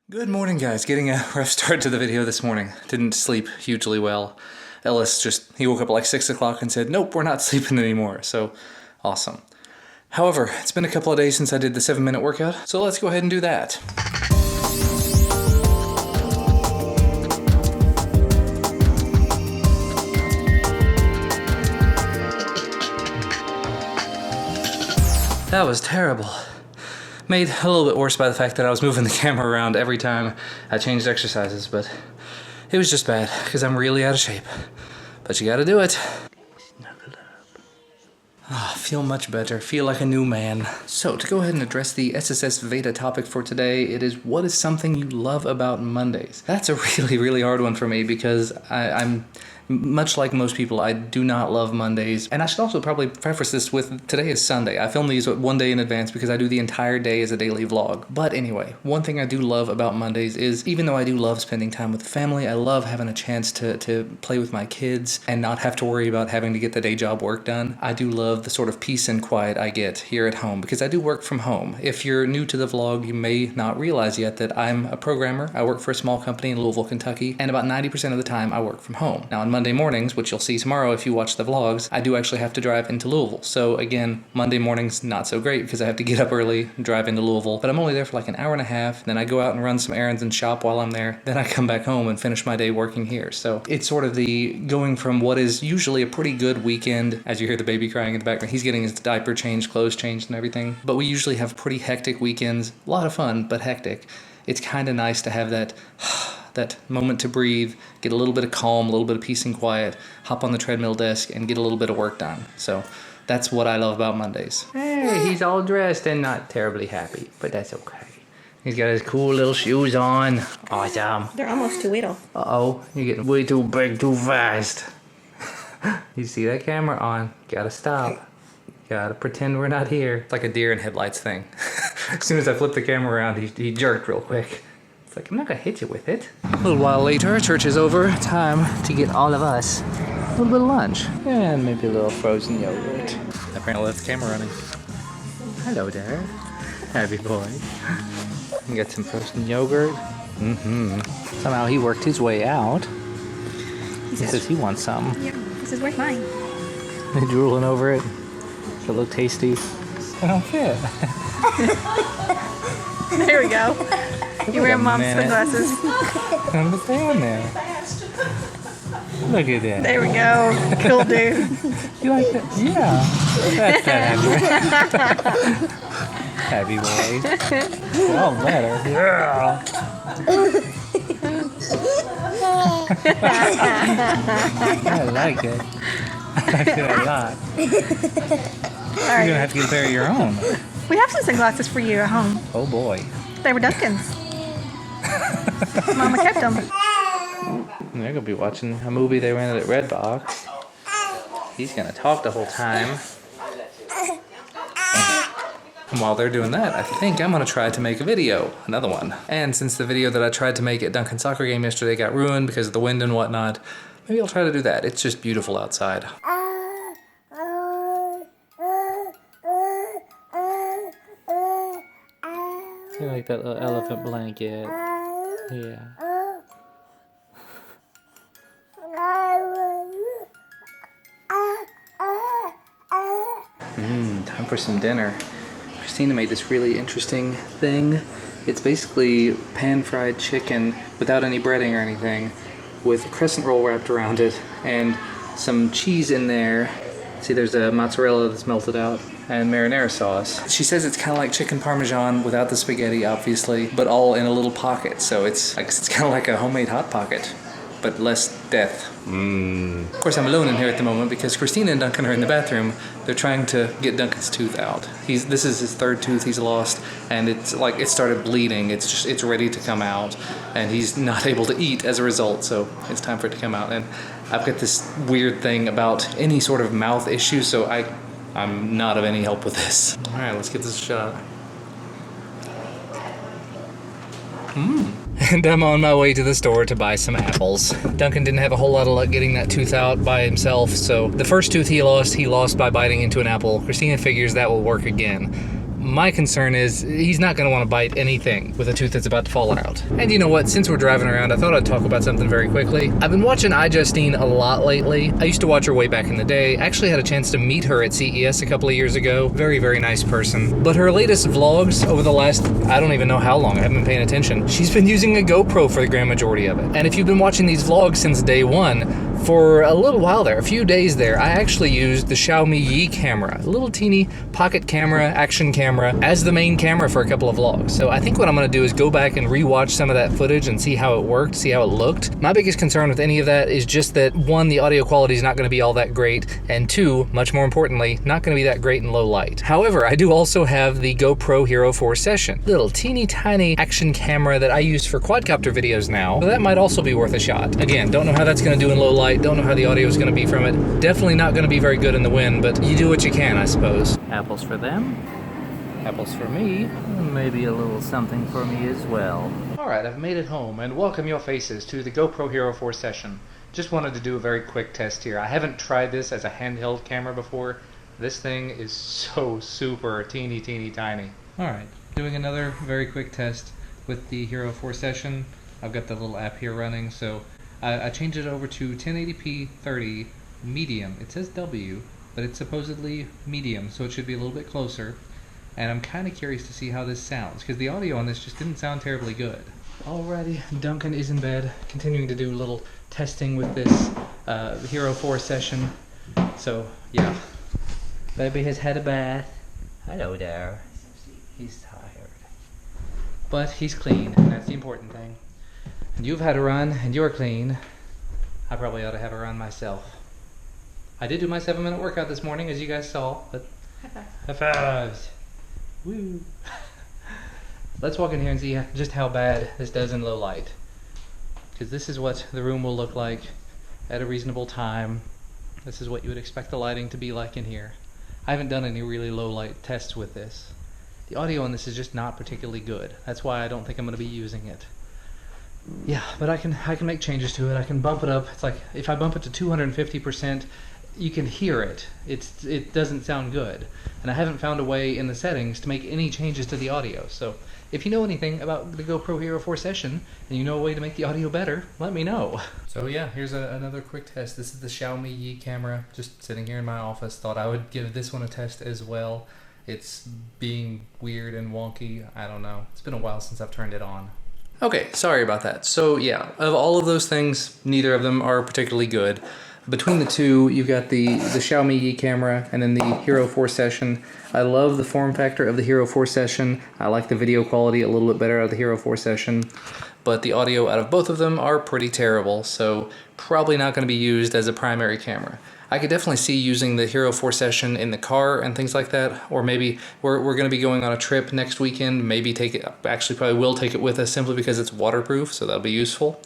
Good morning, guys. Getting a rough start to the video this morning. Didn't sleep hugely well. Ellis he woke up at like 6 o'clock and said, nope, we're not sleeping anymore. So, awesome. However, it's been a couple of days since I did the 7-minute workout, so let's go ahead and do that. That was terrible. Made a little bit worse by the fact that I was moving the camera around every time I changed exercises, but it was just bad because I'm really out of shape. But you gotta do it. Knuckle up. Ah, feel much better. Feel like a new man. So to go ahead and address the SSS Veda topic for today, it is what is something you love about Mondays? That's a really hard one for me because I'm much like most people, I do not love Mondays. And I should also probably preface this with today is Sunday. I film these one day in advance because I do the entire day as a daily vlog. But anyway, one thing I do love about Mondays is even though I do love spending time with the family, I love having a chance to play with my kids and not have to worry about having to get the day job work done. I do love the sort of peace and quiet I get here at home because I do work from home. If you're new to the vlog, you may not realize yet that I'm a programmer. I work for a small company in Louisville, Kentucky, and about 90% of the time I work from home. Now on Monday mornings, which you'll see tomorrow if you watch the vlogs, I do actually have to drive into Louisville. So again, Monday mornings not so great because I have to get up early, drive into Louisville, but I'm only there for like an hour and a half. Then I go out and run some errands and shop while I'm there. Then I come back home and finish my day working here. So it's sort of the going from what is usually a pretty good weekend, as you hear the baby crying in the background. He's getting his diaper changed, clothes changed and everything. But we usually have pretty hectic weekends. A lot of fun, but hectic. It's kind of nice to have that moment to breathe, get a little bit of calm, a little bit of peace and quiet, hop on the treadmill desk and get a little bit of work done. So that's what I love about Mondays. Hey, he's all dressed and not terribly happy, but that's okay. He's got his cool little shoes on. Awesome. They're almost too little. Uh-oh, you're getting way too big too fast. You see that camera on, gotta stop. Gotta pretend we're not here. It's like a deer in headlights thing. As soon as I flip the camera around, he jerked real quick. Like, I'm not gonna hit you with it. A little while later, church is over. Time to get all of us a little bit of lunch. And maybe a little frozen yogurt. Apparently left the camera running. Hello there. Happy boy. You got some frozen yogurt. Somehow he worked his way out. He says he wants some. Yeah, this is where's mine. They're drooling over it. Does it look tasty? I don't fit. There we go. You wear mom's sunglasses. Understand there. Look at that. There we go. Cool dude. You like that? Yeah. That's that happy. Happy boy. All better. Yeah. I like it. I like it a lot. All right. You're gonna have to get a pair of your own. We have some sunglasses for you at home. Oh boy. They were Duncan's. Mama kept them. They're gonna be watching a movie they rented at Redbox. He's gonna talk the whole time. And while they're doing that, I think I'm gonna try to make a video, another one. And since the video that I tried to make at Duncan's soccer game yesterday got ruined because of the wind and whatnot, maybe I'll try to do that. It's just beautiful outside. You like that little elephant blanket? Yeah. Time for some dinner. Christina made this really interesting thing. It's basically pan-fried chicken without any breading or anything, with a crescent roll wrapped around it and some cheese in there. See, there's a mozzarella that's melted out and marinara sauce. She says it's kind of like chicken parmesan without the spaghetti, obviously, but all in a little pocket. So it's kind of like a homemade Hot Pocket, but less death. Of course, I'm alone in here at the moment because Christina and Duncan are in the bathroom. They're trying to get Duncan's tooth out. This is his third tooth he's lost, and it's like it started bleeding. It's ready to come out, and he's not able to eat as a result. So it's time for it to come out. And I've got this weird thing about any sort of mouth issue, so I'm not of any help with this. All right, let's get this shot. And I'm on my way to the store to buy some apples. Duncan didn't have a whole lot of luck getting that tooth out by himself, so the first tooth he lost by biting into an apple. Christina figures that will work again. my concern is he's not going to want to bite anything with a tooth that's about to fall out. And you know what? Since we're driving around, I thought I'd talk about something very quickly. I've been watching iJustine a lot lately. I used to watch her way back in the day. I actually had a chance to meet her at CES a couple of years ago. Very, very nice person. But her latest vlogs over the last, I don't even know how long, I haven't been paying attention. She's been using a GoPro for the grand majority of it. And if you've been watching these vlogs since day one, for a little while there, a few days there, I actually used the Xiaomi Yi camera, a little teeny pocket camera, action camera, as the main camera for a couple of vlogs. So I think what I'm gonna do is go back and rewatch some of that footage and see how it worked, see how it looked. My biggest concern with any of that is just that, one, the audio quality is not gonna be all that great, and two, much more importantly, not gonna be that great in low light. However, I do also have the GoPro Hero 4 Session, little teeny tiny action camera that I use for quadcopter videos now. So that might also be worth a shot. Again, don't know how that's gonna do in low light, don't know how the audio is going to be from it. Definitely not going to be very good in the wind, but you do what you can, I suppose. Apples for them, apples for me, maybe a little something for me as well. Alright, I've made it home, and welcome your faces to the GoPro Hero 4 Session. Just wanted to do a very quick test here. I haven't tried this as a handheld camera before. This thing is so super teeny tiny. Alright, doing another very quick test with the Hero 4 Session. I've got the little app here running, so I changed it over to 1080p 30 medium. It says W, but it's supposedly medium, so it should be a little bit closer. And I'm kind of curious to see how this sounds, because the audio on this just didn't sound terribly good. Alrighty, Duncan is in bed, continuing to do a little testing with this Hero 4 Session. So, yeah. Baby has had a bath. Hello there. He's tired. But he's clean, and that's the important thing. And you've had a run, and you're clean. I probably ought to have a run myself. I did do my 7-minute workout this morning, as you guys saw, but high fives. Woo. Let's walk in here and see just how bad this does in low light. Because this is what the room will look like at a reasonable time. This is what you would expect the lighting to be like in here. I haven't done any really low light tests with this. The audio on this is just not particularly good. That's why I don't think I'm going to be using it. Yeah, but I can make changes to it. I can bump it up. It's like if I bump it to 250%, you can hear it. It doesn't sound good. And I haven't found a way in the settings to make any changes to the audio. So if you know anything about the GoPro Hero 4 Session and you know a way to make the audio better, let me know. So yeah, here's another quick test. This is the Xiaomi Yi camera, just sitting here in my office. Thought I would give this one a test as well. It's being weird and wonky. I don't know. It's been a while since I've turned it on. Okay, sorry about that. So yeah, of all of those things, neither of them are particularly good. Between the two, you've got the Xiaomi Yi camera and then the Hero 4 Session. I love the form factor of the Hero 4 Session. I like the video quality a little bit better out of the Hero 4 Session. But the audio out of both of them are pretty terrible, so probably not going to be used as a primary camera. I could definitely see using the Hero 4 Session in the car and things like that, or maybe we're going to be going on a trip next weekend, maybe take it, actually probably will take it with us simply because it's waterproof, so that'll be useful.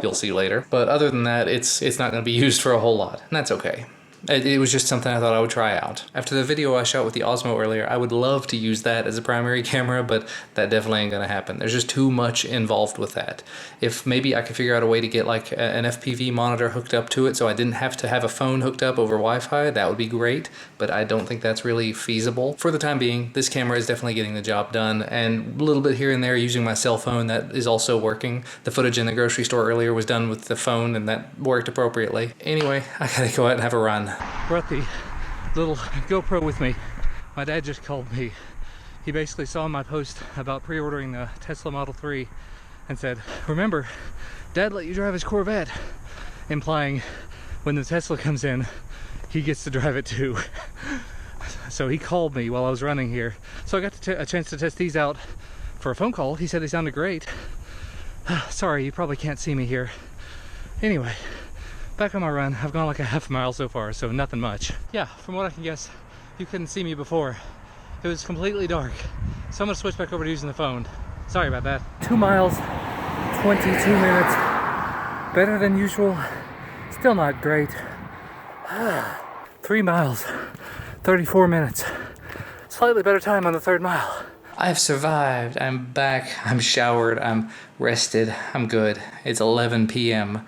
You'll see later. But other than that, it's not going to be used for a whole lot, and that's okay. It was just something I thought I would try out. After the video I shot with the Osmo earlier, I would love to use that as a primary camera, but that definitely ain't gonna happen. There's just too much involved with that. If maybe I could figure out a way to get like an FPV monitor hooked up to it so I didn't have to have a phone hooked up over Wi-Fi, that would be great, but I don't think that's really feasible. For the time being, this camera is definitely getting the job done, and a little bit here and there using my cell phone, that is also working. The footage in the grocery store earlier was done with the phone, and that worked appropriately. Anyway, I gotta go out and have a run. Brought the little GoPro with me. My dad just called me. He basically saw my post about pre-ordering the Tesla Model 3 and said, "Remember, Dad let you drive his Corvette," implying when the Tesla comes in, he gets to drive it too. So he called me while I was running here. So I got a chance to test these out for a phone call. He said they sounded great. Sorry, you probably can't see me here. Anyway, back on my run. I've gone like a half mile so far, so nothing much. Yeah, from what I can guess, you couldn't see me before. It was completely dark. So I'm gonna switch back over to using the phone. Sorry about that. 2 miles, 22 minutes. Better than usual. Still not great. 3 miles, 34 minutes. Slightly better time on the 3rd mile. I've survived. I'm back. I'm showered. I'm rested. I'm good. It's 11 p.m.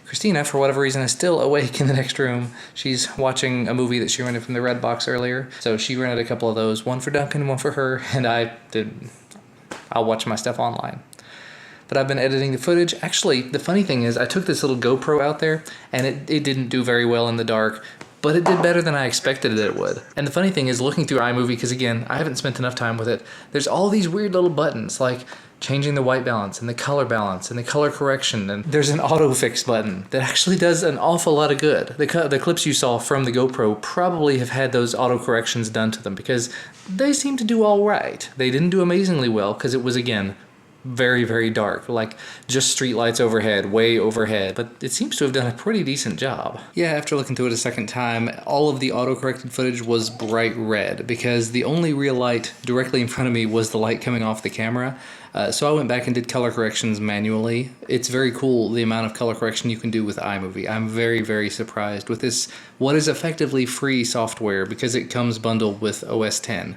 Christina, for whatever reason, is still awake in the next room. She's watching a movie that she rented from the Redbox earlier. So she rented a couple of those, one for Duncan, one for her, and I'll watch my stuff online. But I've been editing the footage. Actually, the funny thing is I took this little GoPro out there and it didn't do very well in the dark, but it did better than I expected it would. And the funny thing is looking through iMovie, because again, I haven't spent enough time with it, there's all these weird little buttons like changing the white balance and the color balance and the color correction, and there's an auto fix button that actually does an awful lot of good. The clips you saw from the GoPro probably have had those auto corrections done to them because they seem to do all right. They didn't do amazingly well because it was, again, very, very dark, like just street lights overhead, way overhead, but it seems to have done a pretty decent job. Yeah, after looking through it a second time, all of the auto-corrected footage was bright red because the only real light directly in front of me was the light coming off the camera. So I went back and did color corrections manually. It's very cool the amount of color correction you can do with iMovie. I'm very, very surprised with this, what is effectively free software because it comes bundled with OS X.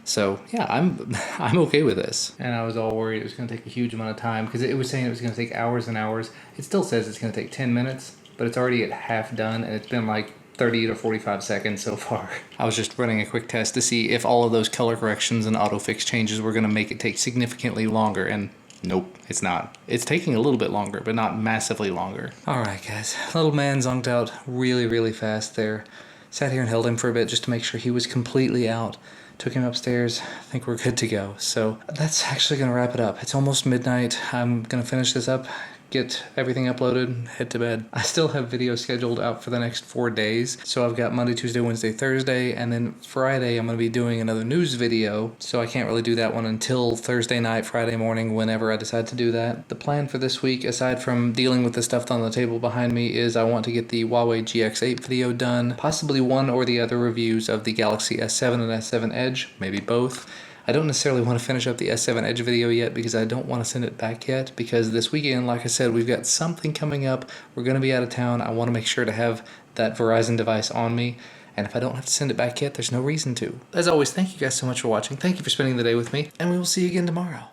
So yeah, I'm okay with this. And I was all worried it was going to take a huge amount of time because it was saying it was going to take hours and hours. It still says it's going to take 10 minutes, but it's already at half done and it's been like 30 to 45 seconds so far. I was just running a quick test to see if all of those color corrections and autofix changes were going to make it take significantly longer, and nope, it's not. It's taking a little bit longer, but not massively longer. All right, guys. Little man zonked out really, really fast there. Sat here and held him for a bit just to make sure he was completely out. Took him upstairs. I think we're good to go. So that's actually going to wrap it up. It's almost midnight. I'm going to finish this up, get everything uploaded, head to bed. I still have videos scheduled out for the next 4 days. So I've got Monday, Tuesday, Wednesday, Thursday, and then Friday I'm going to be doing another news video. So I can't really do that one until Thursday night, Friday morning, whenever I decide to do that. The plan for this week, aside from dealing with the stuff on the table behind me, is I want to get the Huawei GX8 video done, possibly one or the other reviews of the Galaxy S7 and S7 Edge, maybe both. I don't necessarily want to finish up the S7 Edge video yet because I don't want to send it back yet, because this weekend, like I said, we've got something coming up. We're going to be out of town. I want to make sure to have that Verizon device on me, and if I don't have to send it back yet, there's no reason to. As always, thank you guys so much for watching. Thank you for spending the day with me, and we will see you again tomorrow.